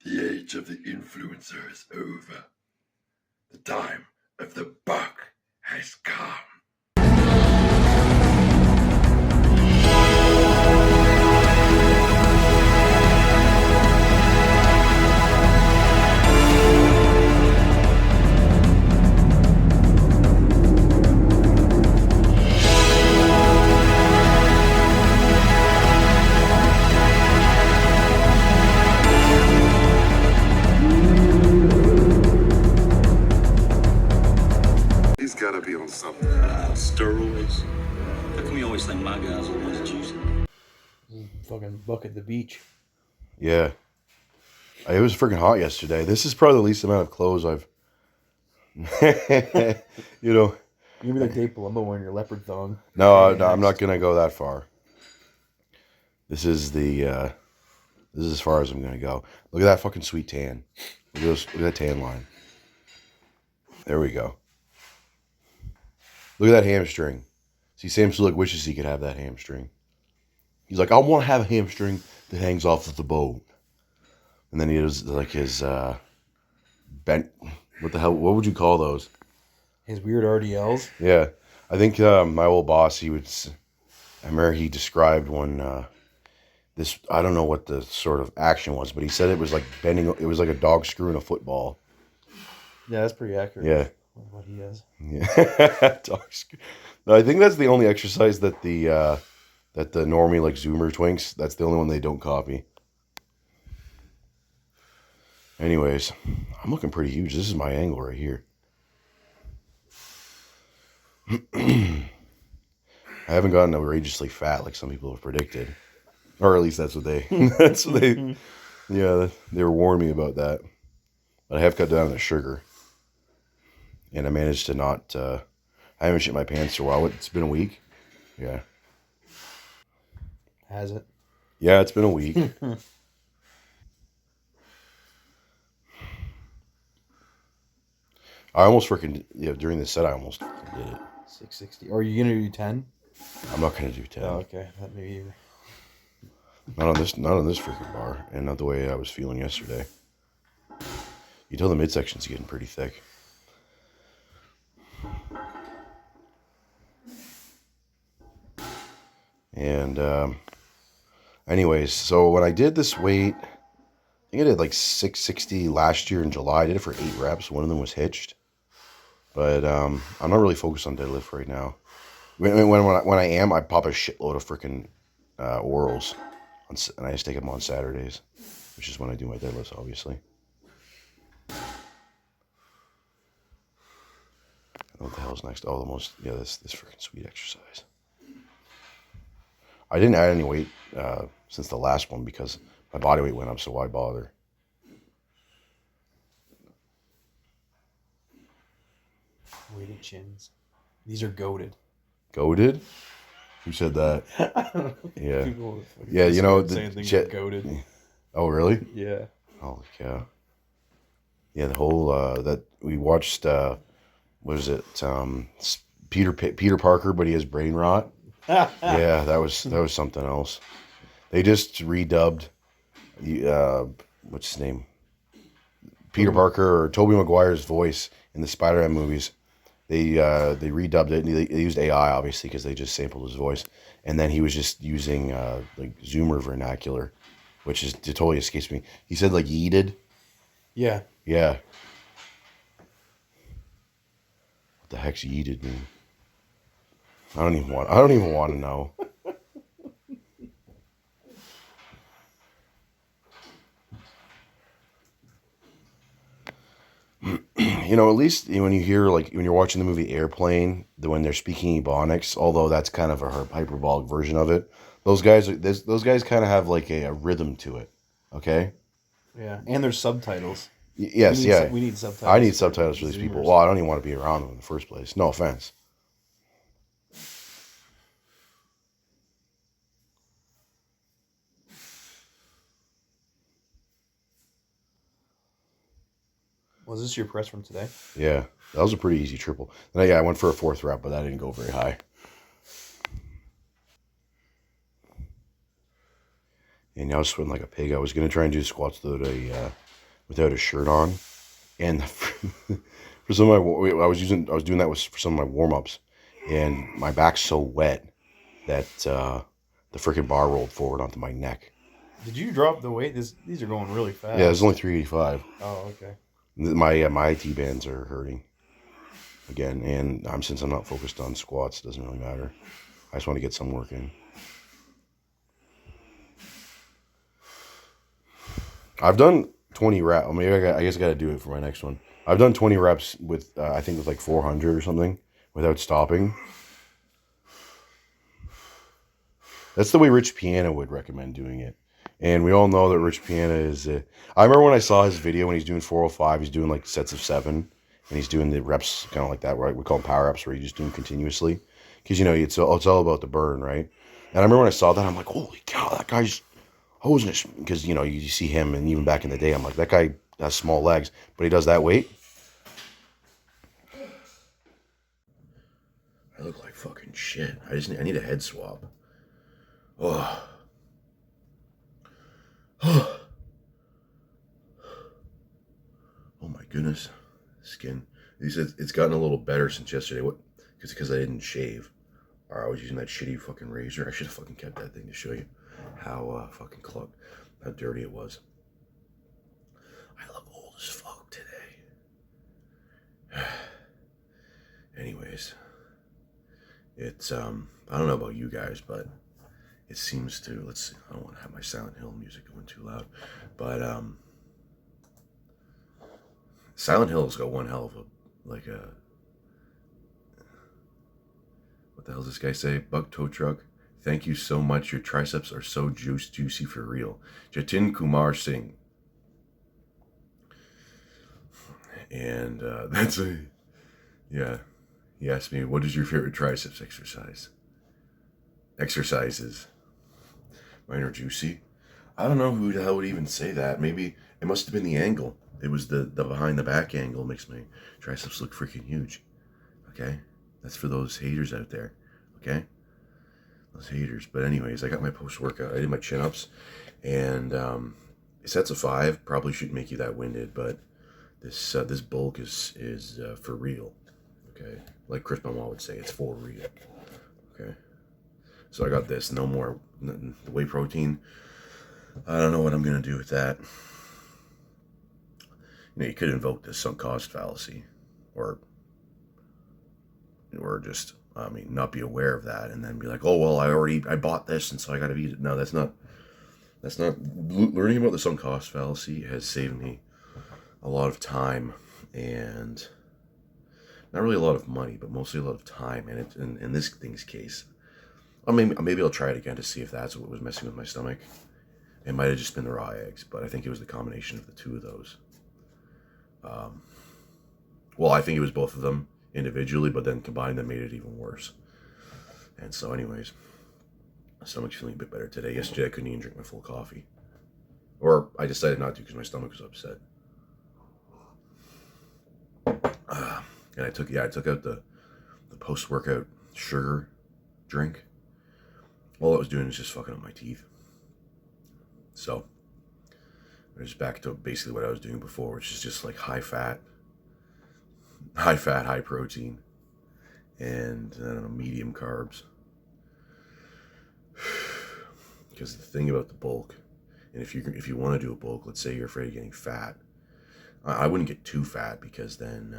The age of the influencer is over. The time of the buck has come. He's gotta be on something. Steroids. How come you always think my guys are the ones that use it? Fucking buck at the beach. Yeah. It was freaking hot yesterday. This is probably the least amount of clothes I've... you know. You're gonna be like Dave Palumbo wearing your leopard thong. No, I'm not gonna go that far. This is as far as I'm gonna go. Look at that fucking sweet tan. Look at that tan line. There we go. Look at that hamstring. See, Sam Sulek wishes he could have that hamstring. He's like, I want to have a hamstring that hangs off of the boat. And then he does like his bent. What the hell? What would you call those? His weird RDLs. Yeah, I think my old boss. I remember he described one. This I don't know what the sort of action was, but he said it was like bending. It was like a dog screwing a football. Yeah, that's pretty accurate. Yeah. What he has. Yeah. Dog screw. No, I think that's the only exercise that the normie like Zoomer twinks. That's the only one they don't copy. Anyways, I'm looking pretty huge. This is my angle right here. I haven't gotten outrageously fat like some people have predicted. Or at least that's what they yeah, they were warning me about that. But I have cut down the sugar. And I managed to not I haven't shit my pants for a while. It's been a week. Yeah. Has it? Yeah, it's been a week. I almost freaking during the set I almost did it. 660. Are you gonna do 10? I'm not gonna do 10. Oh, okay. That may either. Not on this freaking bar, and not the way I was feeling yesterday. You tell the midsection's getting pretty thick. And anyways, so when I did this weight, I think I did like 660 last year in July. I did it for 8 reps. One of them was hitched. But I'm not really focused on deadlift right now. When I am, I pop a shitload of freaking orals, and I just take them on Saturdays, which is when I do my deadlifts, obviously. What the hell's next? Oh, this freaking sweet exercise. I didn't add any weight since the last one because my body weight went up, so why bother? Weighted chins. These are goated. Goated? Who said that? Yeah. Yeah, you know the shit. Goated. Oh, really? Yeah. Holy cow. Yeah, the whole that we watched. What is it? Peter Parker, but he has brain rot. Yeah, that was something else. They just redubbed. What's his name? Peter Parker or Tobey Maguire's voice in the Spider-Man movies. They redubbed it, and they used AI obviously because they just sampled his voice, and then he was just using like Zoomer vernacular, which is it totally escapes me. He said like yeeted. Yeah. Yeah. What the heck's yeeted mean? I don't even want to know. You know, at least when you hear, like, when you're watching the movie Airplane, when they're speaking Ebonics, although that's kind of a hyperbolic version of it, those guys kind of have like a rhythm to it. Okay. Yeah, and there's subtitles. Yes, we need subtitles. I need subtitles for these people. Well, I don't even want to be around them in the first place. No offense. Was this your press from today? Yeah, that was a pretty easy triple. Then I went for a 4th rep, but that didn't go very high. And I was sweating like a pig. I was going to try and do squats the other day without a shirt on, and for some of my I was doing that for some of my warm ups, and my back's so wet that the freaking bar rolled forward onto my neck. Did you drop the weight? These are going really fast. Yeah, it's only 385. Oh, okay. My IT bands are hurting again, and since I'm not focused on squats, it doesn't really matter. I just want to get some work in. I've done 20 reps. I mean, I guess I got to do it for my next one. I've done 20 reps with, I think with like 400 or something without stopping. That's the way Rich Piana would recommend doing it. And we all know that Rich Piana is, I remember when I saw his video when he's doing 405, he's doing like sets of 7, and he's doing the reps kind of like that, right? We call them power reps, where you just do them continuously. Because, you know, it's all about the burn, right? And I remember when I saw that, I'm like, holy cow, that guy's hosing it. Because, you know, you see him, and even back in the day, I'm like, that guy has small legs, but he does that weight. I look like fucking shit. I need a head swab. Oh. Oh my goodness. Skin. He said it's gotten a little better since yesterday. What? Because I didn't shave. Or I was using that shitty fucking razor. I should have fucking kept that thing to show you how fucking clogged, how dirty it was. I look old as fuck today. Anyways, it's I don't know about you guys, but it seems to, let's see, I don't want to have my Silent Hill music going too loud, but Silent Hill's got one hell of what the hell does this guy say? Buck Tow Truck, thank you so much. Your triceps are so juicy for real. Jatin Kumar Singh. And that's yeah. He asked me, what is your favorite triceps exercises? Mine are juicy. I don't know who the hell would even say that. Maybe it must have been the angle. It was the behind the back angle makes my triceps look freaking huge. Okay? That's for those haters out there. Okay? Those haters. But anyways, I got my post-workout. I did my chin-ups. And sets of 5 probably shouldn't make you that winded, but this bulk is for real. Okay? Like Chris Benoit would say, it's for real. Okay? So I got this, no more the whey protein. I don't know what I'm going to do with that. You know, you could invoke the sunk cost fallacy, or just, I mean, not be aware of that and then be like, oh, well, I bought this and so I got to eat it. No, that's not, learning about the sunk cost fallacy has saved me a lot of time and not really a lot of money, but mostly a lot of time. And in this thing's case, maybe I'll try it again to see if that's what was messing with my stomach. It might have just been the raw eggs, but I think it was the combination of the two of those. Well, I think it was both of them individually, but then combined that made it even worse. And so anyways, my stomach's feeling a bit better today. Yesterday I couldn't even drink my full coffee. Or I decided not to because my stomach was upset. And I took out the post-workout sugar drink. All it was doing was just fucking up my teeth. So I was back to basically what I was doing before, which is just like high fat, high protein, and I don't know, medium carbs. Because the thing about the bulk, and if you want to do a bulk, let's say you're afraid of getting fat, I wouldn't get too fat because then,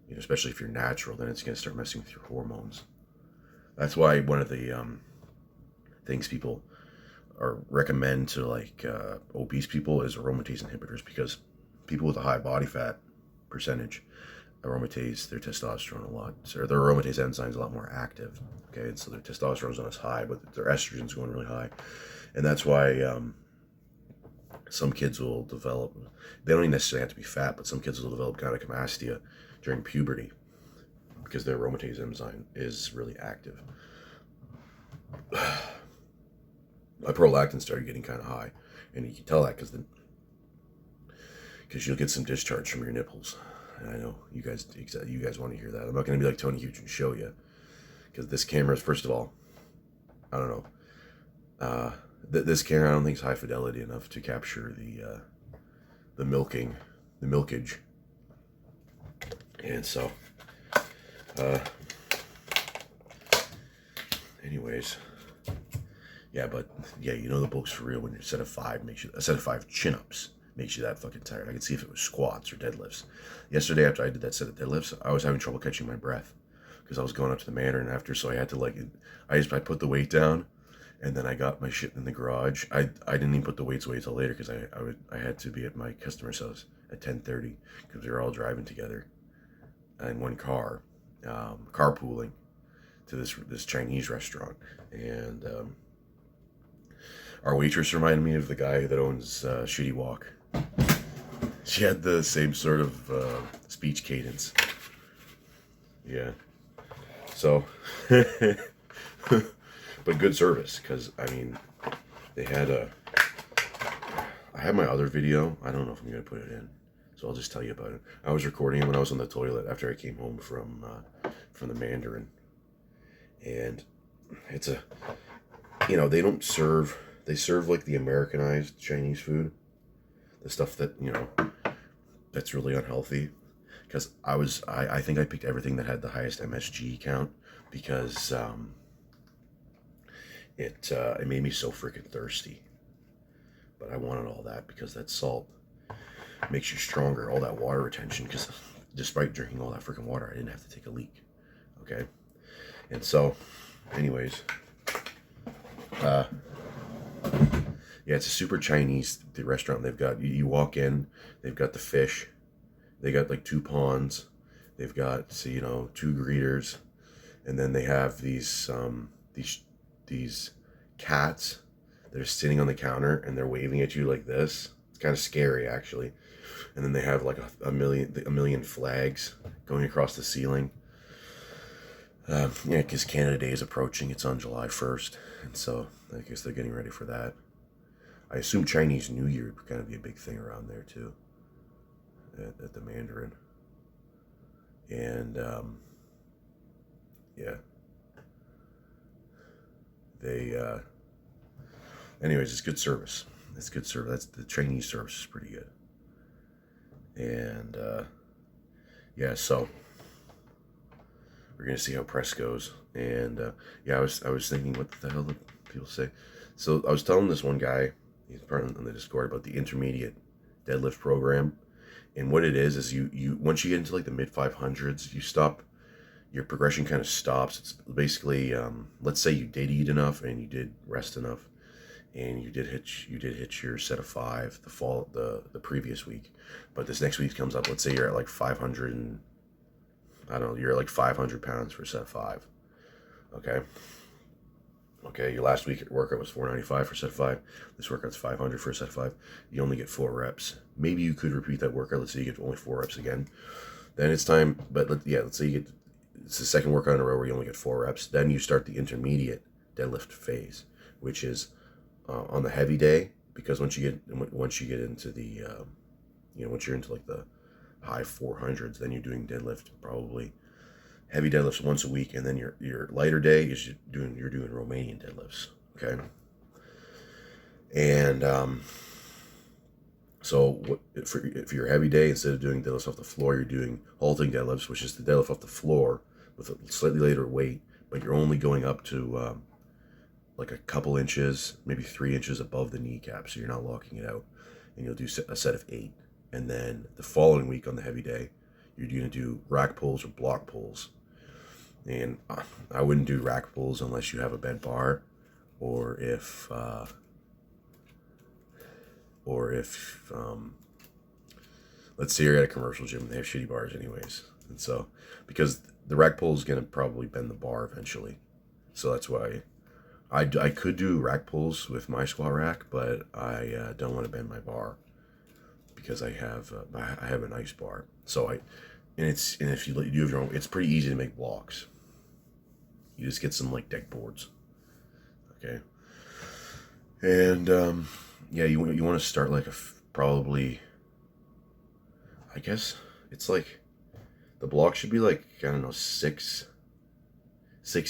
you know, especially if you're natural, then it's going to start messing with your hormones. That's why one of the things people recommend to like obese people is aromatase inhibitors, because people with a high body fat percentage aromatase their testosterone a lot, so their aromatase enzyme is a lot more active. Okay, and so their testosterone is not as high, but their estrogen's going really high, and that's why some kids will develop. They don't even necessarily have to be fat, but some kids will develop gynecomastia during puberty because their aromatase enzyme is really active. My prolactin started getting kind of high, and you can tell that because you'll get some discharge from your nipples. And I know you guys want to hear that. I'm not going to be like Tony Huge and show you, because this camera is, first of all, I don't know. This camera I don't think is high fidelity enough to capture the milkage. And so, anyways, yeah, but yeah, you know the bulk's for real when a set of 5 chin-ups makes you that fucking tired. I could see if it was squats or deadlifts. Yesterday after I did that set of deadlifts, I was having trouble catching my breath because I was going up to the Mandarin after, so I had to I put the weight down, and then I got my shit in the garage. I didn't even put the weights away till later because I had to be at my customer's house at 10:30 because we were all driving together in one car, carpooling to this Chinese restaurant, and our waitress reminded me of the guy that owns Shitty Walk. She had the same sort of speech cadence. Yeah. So, but good service, because, I mean, they had I have my other video. I don't know if I'm going to put it in, so I'll just tell you about it. I was recording it when I was on the toilet after I came home from the Mandarin. And it's they serve like the Americanized Chinese food. The stuff that, that's really unhealthy. Because I think I picked everything that had the highest MSG count because it made me so freaking thirsty. But I wanted all that because that salt makes you stronger, all that water retention. Because despite drinking all that freaking water, I didn't have to take a leak. Okay, and so, anyways, yeah, it's a super Chinese restaurant. They've got you walk in, they've got the fish. They got like 2 pawns. They've got 2 greeters, and then they have these cats that are sitting on the counter and they're waving at you like this. It's kind of scary actually. And then they have like a million flags going across the ceiling. Yeah, because Canada Day is approaching. It's on July 1st, and so I guess they're getting ready for that. I assume Chinese New Year would kind of be a big thing around there too. At the Mandarin. And yeah, they anyways, it's good service. That's the Chinese service is pretty good. And yeah, so we're gonna see how press goes. And yeah, I was thinking, what the hell did people say? So I was telling this one guy, he's part on the Discord, about the intermediate deadlift program. And what it is you once you get into like the mid 500s, you stop, your progression kind of stops. It's basically, let's say you did eat enough and you did rest enough, and you did hit your set of 5 the previous week, but this next week comes up. Let's say you're at like 500 and I don't know, you're at like 500 pounds for set 5. Okay, your last week workout was 495 for set 5. This workout's 500 for set 5. You only get 4 reps. Maybe you could repeat that workout. Let's say you get only 4 reps again. Then it's time, but let's say it's the second workout in a row where you only get 4 reps. Then you start the intermediate deadlift phase, which is on the heavy day, because once you get into the, once you're into like the high 400s, then you're doing deadlift, probably heavy deadlifts once a week, and then your lighter day is you're doing Romanian deadlifts. Okay, and so for your heavy day, instead of doing deadlifts off the floor, you're doing halting deadlifts, which is the deadlift off the floor with a slightly lighter weight, but you're only going up to like a couple inches, maybe 3 inches above the kneecap, so you're not locking it out, and you'll do a set of 8. And then the following week on the heavy day, you're going to do rack pulls or block pulls. And I wouldn't do rack pulls unless you have a bent bar, or if let's say you're at a commercial gym and they have shitty bars anyways. And so, because the rack pull is going to probably bend the bar eventually. So that's why I could do rack pulls with my squat rack, but I don't want to bend my bar because I have a nice bar. So if you have your own, it's pretty easy to make blocks. You just get some like deck boards, okay? And yeah, you want to start like probably, I guess it's like the block should be like, I don't know, 6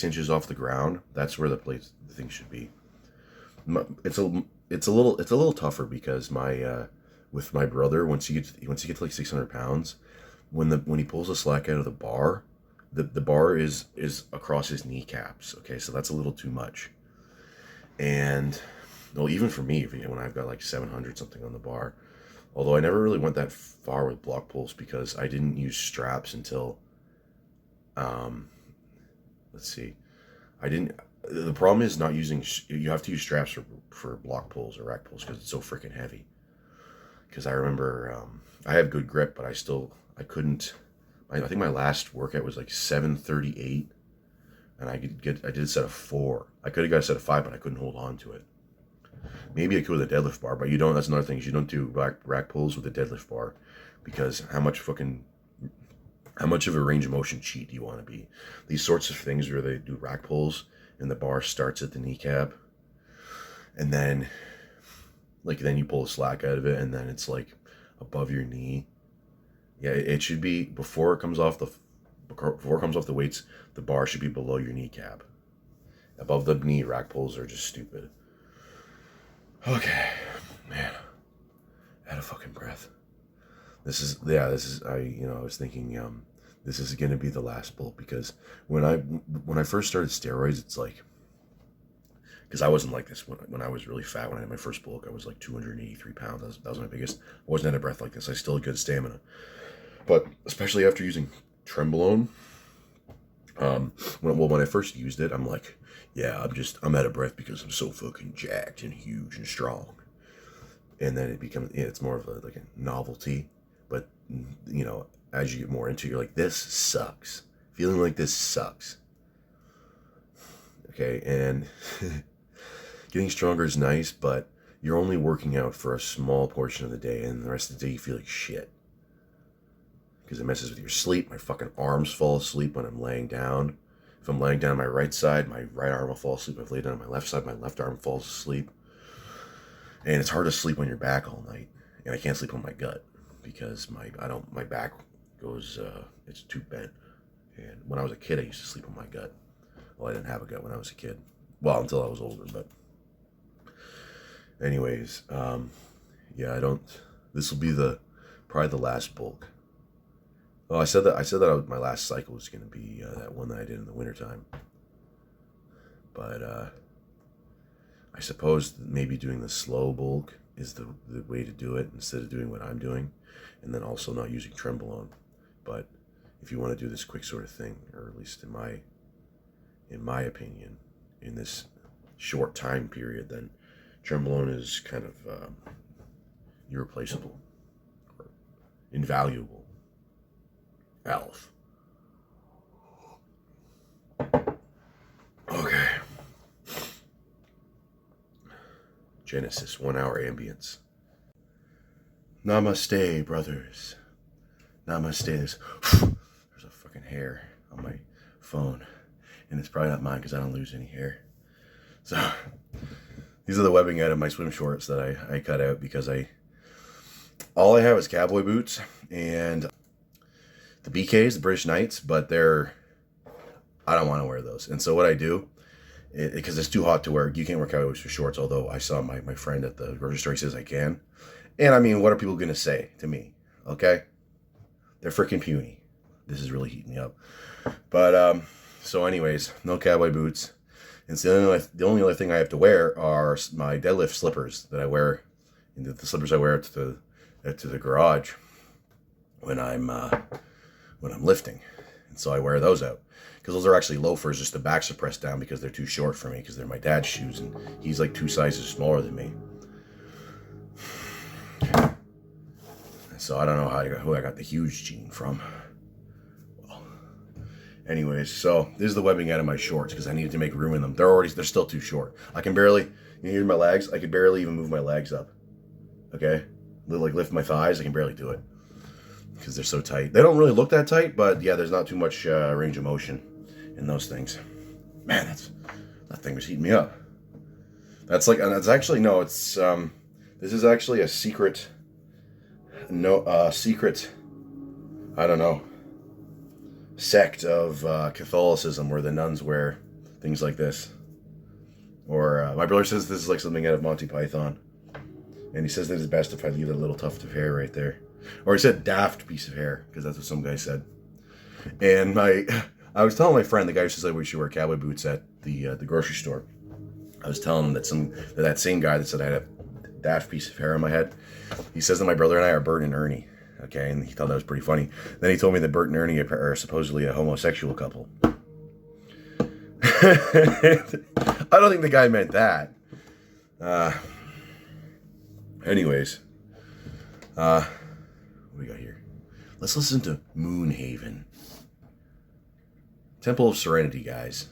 inches off the ground. That's where the thing should be. It's a little tougher because my with my brother, once you get to like 600 pounds, when he pulls the slack out of the bar, the bar is across his kneecaps. Okay, so that's a little too much. And well, even for me, when I've got like 700 something on the bar, although I never really went that far with block pulls because I didn't use straps until, let's see, the problem is not using, you have to use straps for block pulls or rack pulls because it's so freaking heavy. Because I remember, I have good grip, but I couldn't, I think my last workout was like 738, and I did a set of 4. I could have got a set of 5, but I couldn't hold on to it. Maybe I could with a deadlift bar, but that's another thing, is you don't do rack pulls with a deadlift bar, because how much of a range of motion cheat do you want to be? These sorts of things where they do rack pulls and the bar starts at the kneecap, and then you pull the slack out of it, and then it's like above your knee. Yeah, it should be before it comes off the weights. The bar should be below your kneecap. Above the knee, rack pulls are just stupid. Okay, man, out of fucking breath. I was thinking, this is gonna be the last bulk, because when I first started steroids, it's like, because I wasn't like this when I was really fat. When I had my first bulk, I was like 283 pounds. That was my biggest. I wasn't out of breath like this. I still had good stamina, but especially after using Trembolone, when I first used it, I'm like, yeah, I'm out of breath because I'm so fucking jacked and huge and strong. And then it's more of like a novelty. But as you get more into it, you're like, this sucks. Feeling like this sucks. Okay, and getting stronger is nice, but you're only working out for a small portion of the day, and the rest of the day you feel like shit. Because it messes with your sleep. My fucking arms fall asleep when I'm laying down. If I'm laying down on my right side, my right arm will fall asleep. If I lay down on my left side, my left arm falls asleep. And it's hard to sleep when you're back all night. And I can't sleep on my gut because my back goes, it's too bent. And when I was a kid, I used to sleep on my gut. Well, I didn't have a gut when I was a kid. Well, until I was older, but anyways, this will be probably the last bulk. Well, I said that my last cycle was going to be that one that I did in the wintertime. But I suppose maybe doing the slow bulk is the way to do it instead of doing what I'm doing, and then also not using Trembolone. But if you want to do this quick sort of thing, or at least in my opinion, in this short time period, then Trembolone is kind of irreplaceable or invaluable. Alf. Okay. Genesis, 1 hour ambience. Namaste, brothers. Namaste. There's a fucking hair on my phone. And it's probably not mine because I don't lose any hair. So, these are the webbing out of my swim shorts that I cut out because all I have is cowboy boots and the BKs, the British Knights, but I don't want to wear those. And so what I do, because it's too hot to wear, you can't wear cowboy boots with shorts, although I saw my friend at the grocery store, he says I can. And I mean, what are people going to say to me? Okay? They're freaking puny. This is really heating me up. But, so anyways, no cowboy boots. And so the only other thing I have to wear are my deadlift slippers that I wear, the slippers I wear to the garage when I'm lifting. And so I wear those out. Because those are actually loafers, just the backs are pressed down because they're too short for me, because they're my dad's shoes, and he's like 2 sizes smaller than me. So I don't know who I got the huge gene from. Well, anyways, so this is the webbing out of my shorts because I needed to make room in them. They're still too short. I can barely, hear my legs? I can barely even move my legs up. Okay? Like lift my thighs, I can barely do it because they're so tight. They don't really look that tight, but yeah, there's not too much range of motion in those things. Man, that thing was heating me up. This is actually a secret, I don't know, sect of Catholicism where the nuns wear things like this. Or my brother says this is like something out of Monty Python. And he says that it's best if I leave a little tuft of hair right there. Or he said daft piece of hair, because that's what some guy said. And I was telling my friend, the guy who says we should wear cowboy boots at the grocery store. I was telling him that same guy that said I had a daft piece of hair on my head. He says that my brother and I are Bert and Ernie. Okay, and he thought that was pretty funny. Then he told me that Bert and Ernie are supposedly a homosexual couple. I don't think the guy meant that. Anyways, what do we got here? Let's listen to Moonhaven. Temple of Serenity, guys.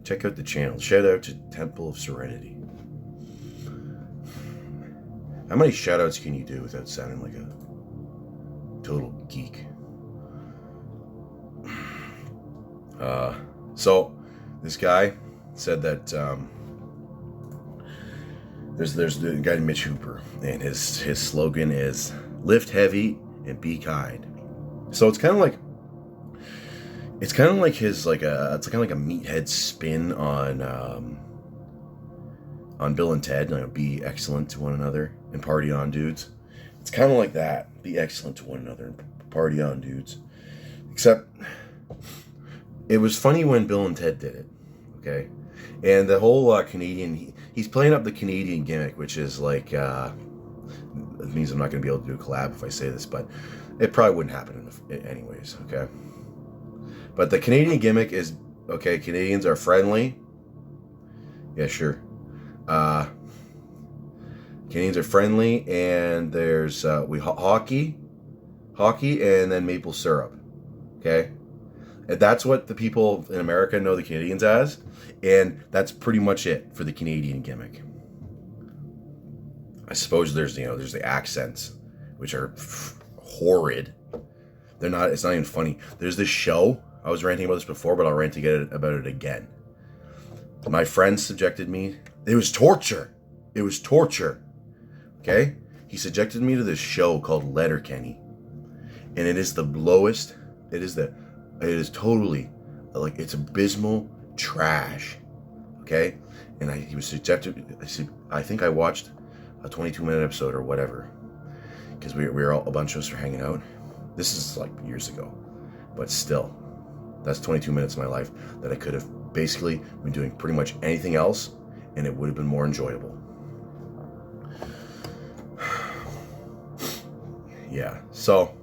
Check out the channel. Shout out to Temple of Serenity. How many shout outs can you do without sounding like a total geek? So this guy said that there's the guy Mitch Hooper, and his slogan is lift heavy and be kind. So it's kind of like his it's kind of like a meathead spin on Bill and Ted. Be excellent to one another and party on, dudes. It's kind of like that. Be excellent to one another and party on, dudes. Except it was funny when Bill and Ted did it, okay? And the whole Canadian, he's playing up the Canadian gimmick, which is like, it means I'm not going to be able to do a collab if I say this, but it probably wouldn't happen anyways, okay? But the Canadian gimmick is, okay, Canadians are friendly. Yeah, sure. Canadians are friendly, and there's hockey, and then maple syrup, okay? And that's what the people in America know the Canadians as, and that's pretty much it for the Canadian gimmick. I suppose there's the accents, which are horrid. It's not even funny. There's this show, I was ranting about this before, but I'll rant about it again. My friend subjected me, it was torture, okay? He subjected me to this show called Letterkenny, and it is the lowest, it is totally, like, it's abysmal trash, okay? And he was subjected, I think I watched a 22-minute episode or whatever, because we were all, a bunch of us were hanging out. This is like years ago, but still, that's 22 minutes of my life that I could have basically been doing pretty much anything else, and it would have been more enjoyable. Yeah, so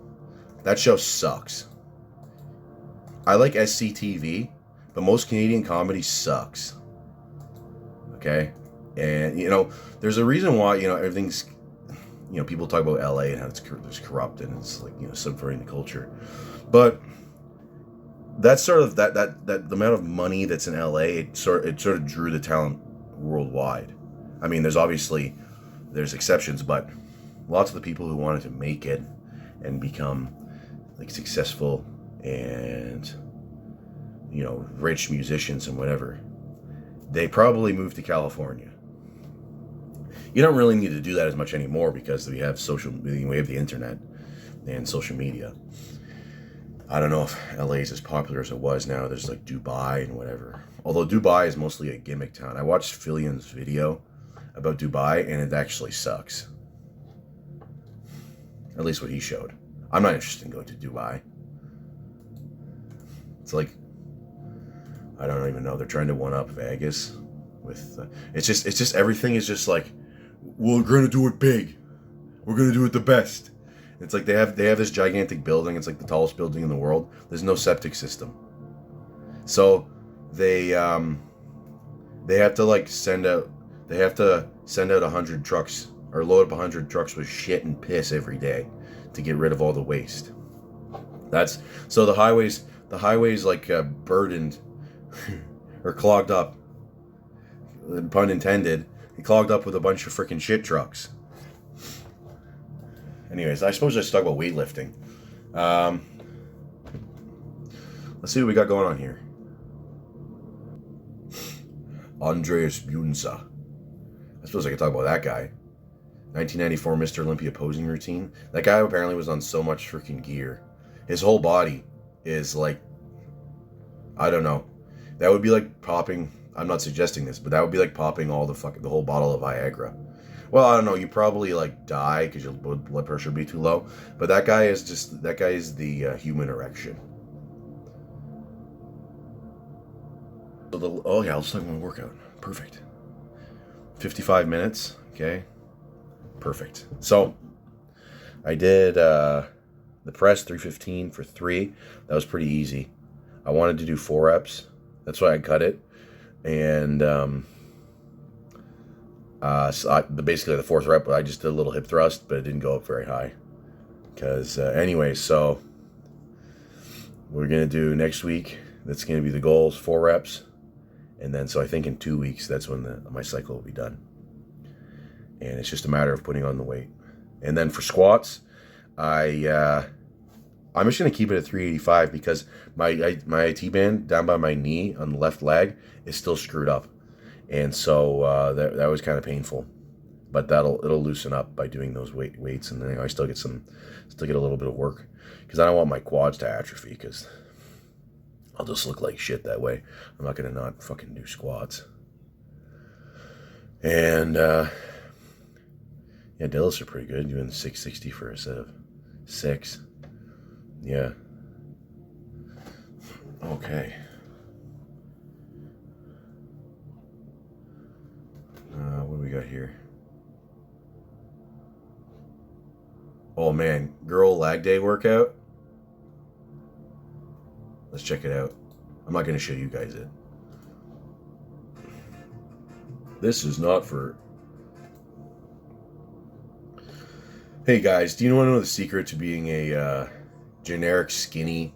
that show sucks. I like SCTV, but most Canadian comedy sucks. Okay? And, there's a reason why, everything's, people talk about LA and how it's corrupt and it's like, subverting the culture. But that's sort of that the amount of money that's in LA, it sort of drew the talent worldwide. I mean, there's exceptions, but lots of the people who wanted to make it and become like successful and rich musicians and whatever, they probably moved to California. You don't really need to do that as much anymore because we have the internet and social media. I don't know if LA is as popular as it was now. There's like Dubai and whatever. Although Dubai is mostly a gimmick town. I watched Fillion's video about Dubai and it actually sucks. At least what he showed. I'm not interested in going to Dubai. It's like, I don't even know. They're trying to one-up Vegas with. It's just everything is just like, we're gonna do it big. We're gonna do it the best. It's like they have this gigantic building. It's like the tallest building in the world. There's no septic system, so they have to like send out 100 trucks or load up 100 trucks with shit and piss every day to get rid of all the waste. That's so the highways like burdened or clogged up, pun intended, clogged up with a bunch of freaking shit trucks. Anyways, I suppose I should talk about weightlifting. Let's see what we got going on here. Andreas Bunza. I suppose I could talk about that guy. 1994 Mr. Olympia posing routine. That guy apparently was on so much freaking gear. His whole body is like, I don't know. That would be like popping, I'm not suggesting this, but that would be like popping the whole bottle of Viagra. Well, I don't know. You probably like die because your blood pressure would be too low. But that guy is the human erection. Oh yeah, let's talk about my workout. Perfect. 55 minutes. Okay. Perfect. So I did the press 315 for 3. That was pretty easy. I wanted to do 4 reps. That's why I cut it. And basically the 4th rep, I just did a little hip thrust, but it didn't go up very high. Because anyway, so we're gonna do next week. That's gonna be the goals, 4 reps, and then so I think in 2 weeks that's when my cycle will be done. And it's just a matter of putting on the weight. And then for squats, I'm just gonna keep it at 385 because my IT band down by my knee on the left leg is still screwed up, and so that was kind of painful. But it'll loosen up by doing those weights, and then I still get a little bit of work because I don't want my quads to atrophy because I'll just look like shit that way. I'm not gonna not fucking do squats. And yeah, deadlifts are pretty good. Doing 660 for a set of 6. Yeah. Okay. What do we got here? Oh man, girl lag day workout. Let's check it out. I'm not going to show you guys it. This is not for... Hey guys, do you want to know the secret to being a generic skinny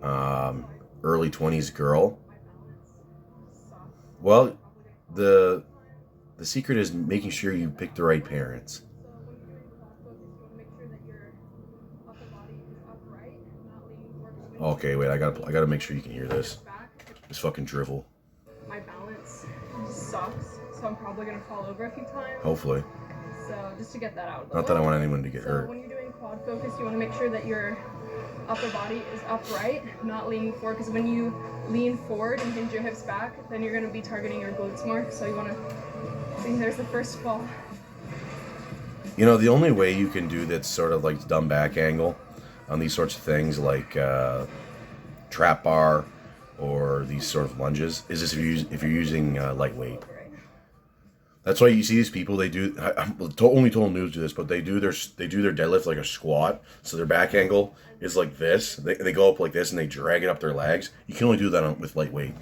early 20s girl? Well, the secret is making sure you pick the right parents. Okay, wait, I gotta make sure you can hear this. This fucking drivel. My balance sucks, so I'm probably gonna fall over a few times. Hopefully. So just to get that out of the Not that I want anyone to get hurt. So when you're doing quad focus, you want to make sure that your upper body is upright, not leaning forward. Because when you lean forward and hinge your hips back, then you're going to be targeting your glutes more. So you want to see, there's the first fall. You know, the only way you can do that sort of like dumb back angle on these sorts of things like trap bar or these sort of lunges is just if you're using lightweight. That's why you see these people. They do. Only total noobs do this, but they do their deadlift like a squat. So their back angle is like this. They go up like this and they drag it up their legs. You can only do that with lightweight.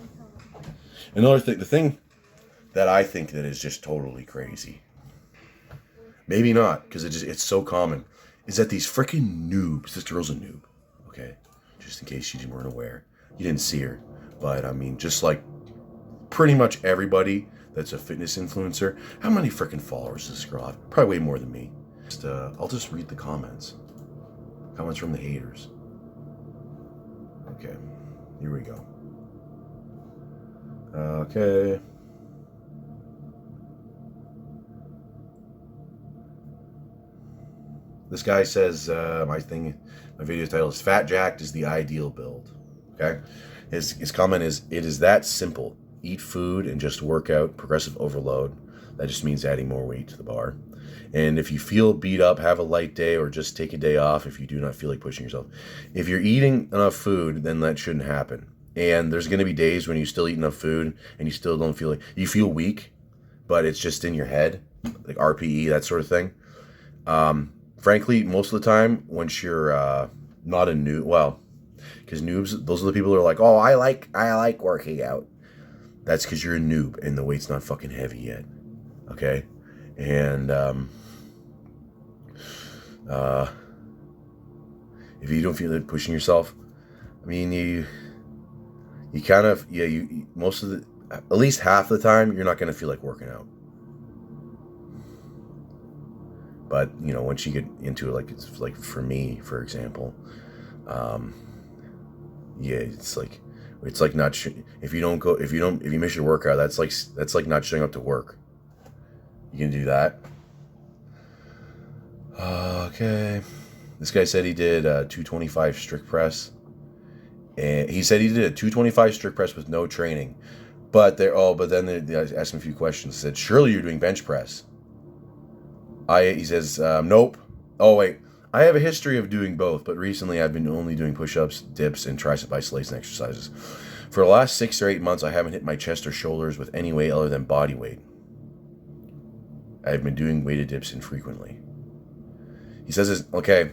Another thing, the thing that I think that is just totally crazy. Maybe not, because it's so common. Is that these freaking noobs? This girl's a noob. Okay, just in case you weren't aware, you didn't see her, but I mean, just like pretty much everybody that's a fitness influencer. How many freaking followers does this girl have? Probably way more than me. I'll just read the comments. Comments from the haters. Okay, here we go. Okay. This guy says, my video title is Fat Jacked is the ideal build. Okay? His comment is, it is that simple. Eat food and just work out, progressive overload. That just means adding more weight to the bar. And if you feel beat up, have a light day or just take a day off if you do not feel like pushing yourself. If you're eating enough food, then that shouldn't happen. And there's going to be days when you still eat enough food and you still don't feel like, you feel weak, but it's just in your head, like RPE, that sort of thing. Frankly, most of the time, once you're not a noob, well, because noobs, those are the people who are like, oh, I like working out. That's because you're a noob and the weight's not fucking heavy yet. Okay? And if you don't feel like pushing yourself, I mean, you kind of, yeah, you most of the, at least half the time, you're not going to feel like working out. But, you know, once you get into it, like, it's like for me, for example, yeah, it's like not if you miss your workout, that's like not showing up to work. You can do that. Okay. This guy said he did a 225 strict press, and he said he did a 225 strict press with no training. But then they asked him a few questions. Said, surely you're doing bench press. He says, nope. Oh, wait. I have a history of doing both, but recently I've been only doing push-ups, dips, and tricep isolation exercises. For the last 6 or 8 months, I haven't hit my chest or shoulders with any weight other than body weight. I've been doing weighted dips infrequently. He says, okay,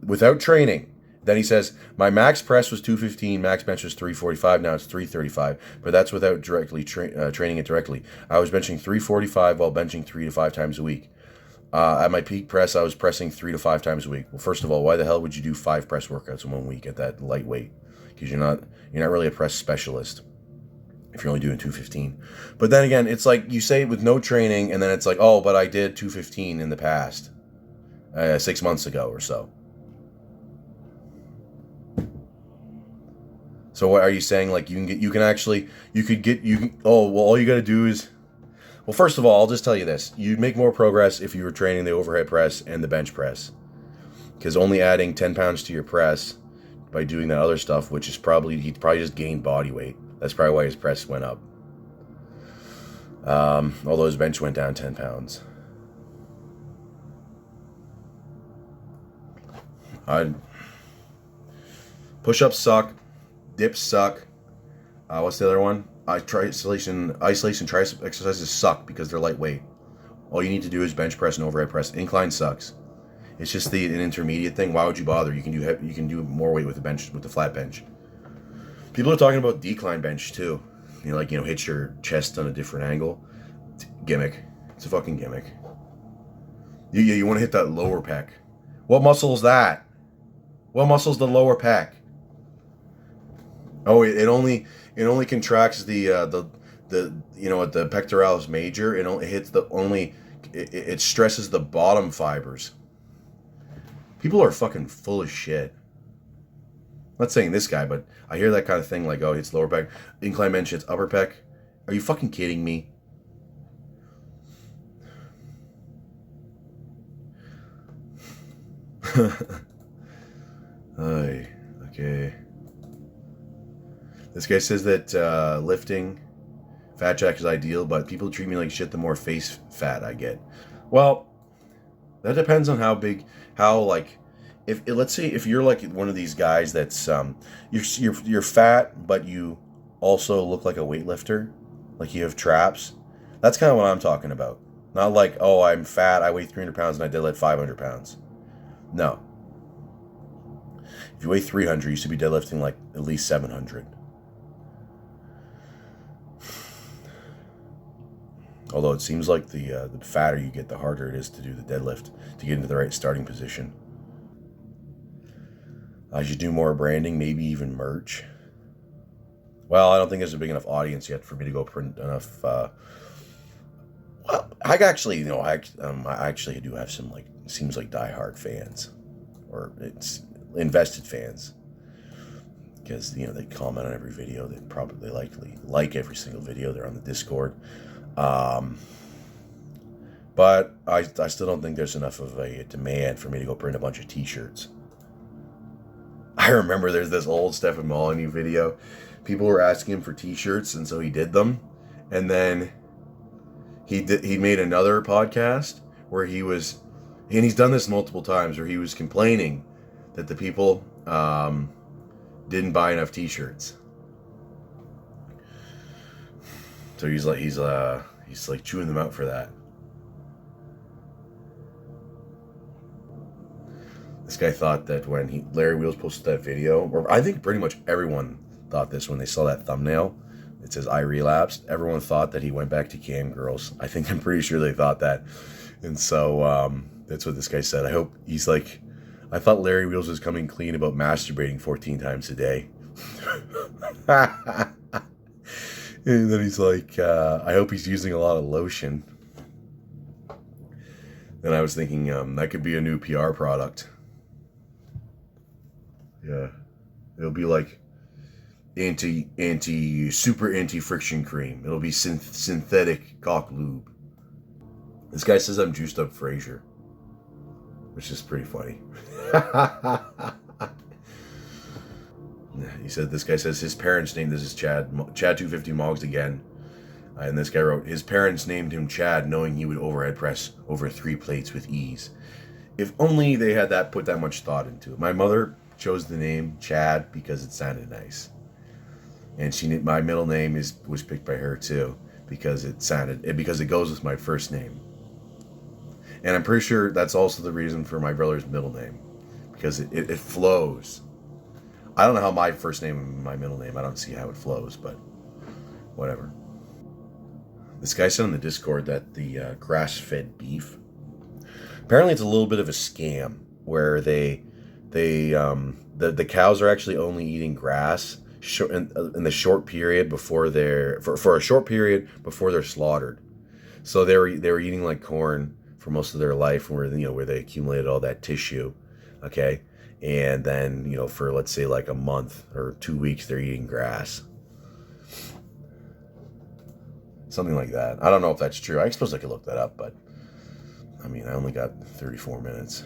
without training. Then he says, my max press was 215, max bench was 345, now it's 335, but that's without directly training it directly. I was benching 345 while benching 3 to 5 times a week. At my peak press, I was pressing 3 to 5 times a week. Well, first of all, why the hell would you do 5 press workouts in 1 week at that lightweight? Because you're not really a press specialist if you're only doing 215. But then again, it's like you say with no training, and then it's like, oh, but I did 215 in the past, 6 months ago or so. So what are you saying? Like all you got to do is, well, first of all, I'll just tell you this. You'd make more progress if you were training the overhead press and the bench press. Because only adding 10 pounds to your press by doing that other stuff, which is he probably just gained body weight. That's probably why his press went up. Although his bench went down 10 pounds. Push-ups suck. Dips suck. What's the other one? Isolation tricep exercises suck because they're lightweight. All you need to do is bench press and overhead press. Incline sucks. It's just an intermediate thing. Why would you bother? You can do more weight with the flat bench. People are talking about decline bench too. Hit your chest on a different angle. Gimmick. It's a fucking gimmick. You want to hit that lower pec. What muscle is that? What muscle's the lower pec? Oh, it only contracts the pectoralis major. It stresses the bottom fibers. People are fucking full of shit. I'm not saying this guy, but I hear that kind of thing like, oh, it's lower pec. Incline bench, it's upper pec. Are you fucking kidding me? Okay. This guy says that lifting fat jack is ideal, but people treat me like shit the more face fat I get. Well, that depends on let's say if you're like one of these guys that's you're fat, but you also look like a weightlifter, like you have traps. That's kind of what I'm talking about. Not like, oh, I'm fat, I weigh 300 pounds and I deadlift 500 pounds. No. If you weigh 300, you should be deadlifting like at least 700. Although it seems like the fatter you get, the harder it is to do the deadlift to get into the right starting position. I should do more branding, maybe even merch. Well, I don't think there's a big enough audience yet for me to go print enough. Well, I actually do have some seems like diehard fans, or it's invested fans, because they comment on every video. They probably like every single video. They're on the Discord. But I still don't think there's enough of a demand for me to go print a bunch of t-shirts. I remember there's this old Stefan Molyneux video. People were asking him for t-shirts, and so he did them. And then he made another podcast where and he's done this multiple times, where he was complaining that the people didn't buy enough t-shirts. So he's chewing them out for that. This guy thought that when Larry Wheels posted that video, or I think pretty much everyone thought this when they saw that thumbnail. It says I relapsed. Everyone thought that he went back to cam girls. I'm pretty sure they thought that. And so that's what this guy said. I hope he's like, I thought Larry Wheels was coming clean about masturbating 14 times a day. And then he's like, I hope he's using a lot of lotion. Then I was thinking that could be a new PR product. Yeah, it'll be like super anti-friction cream. It'll be synthetic cock lube. This guy says I'm juiced up Frasier, which is pretty funny. This guy says his parents named this is Chad 250 Moggs again. And this guy wrote, his parents named him Chad, knowing he would overhead press over 3 plates with ease. If only they had put that much thought into it. My mother chose the name Chad because it sounded nice. And my middle name was picked by her too, because because it goes with my first name. And I'm pretty sure that's also the reason for my brother's middle name, because it flows. I don't know how my first name and my middle name, I don't see how it flows, but whatever. This guy said on the Discord that the grass-fed beef, apparently it's a little bit of a scam where the cows are actually only eating grass in the short period before for a short period before they're slaughtered. So they were eating like corn for most of their life, where they accumulated all that tissue, okay, and then for let's say like a month or 2 weeks they're eating grass, something like that. I don't know if that's true. I suppose I could look that up, but I mean I only got 34 minutes.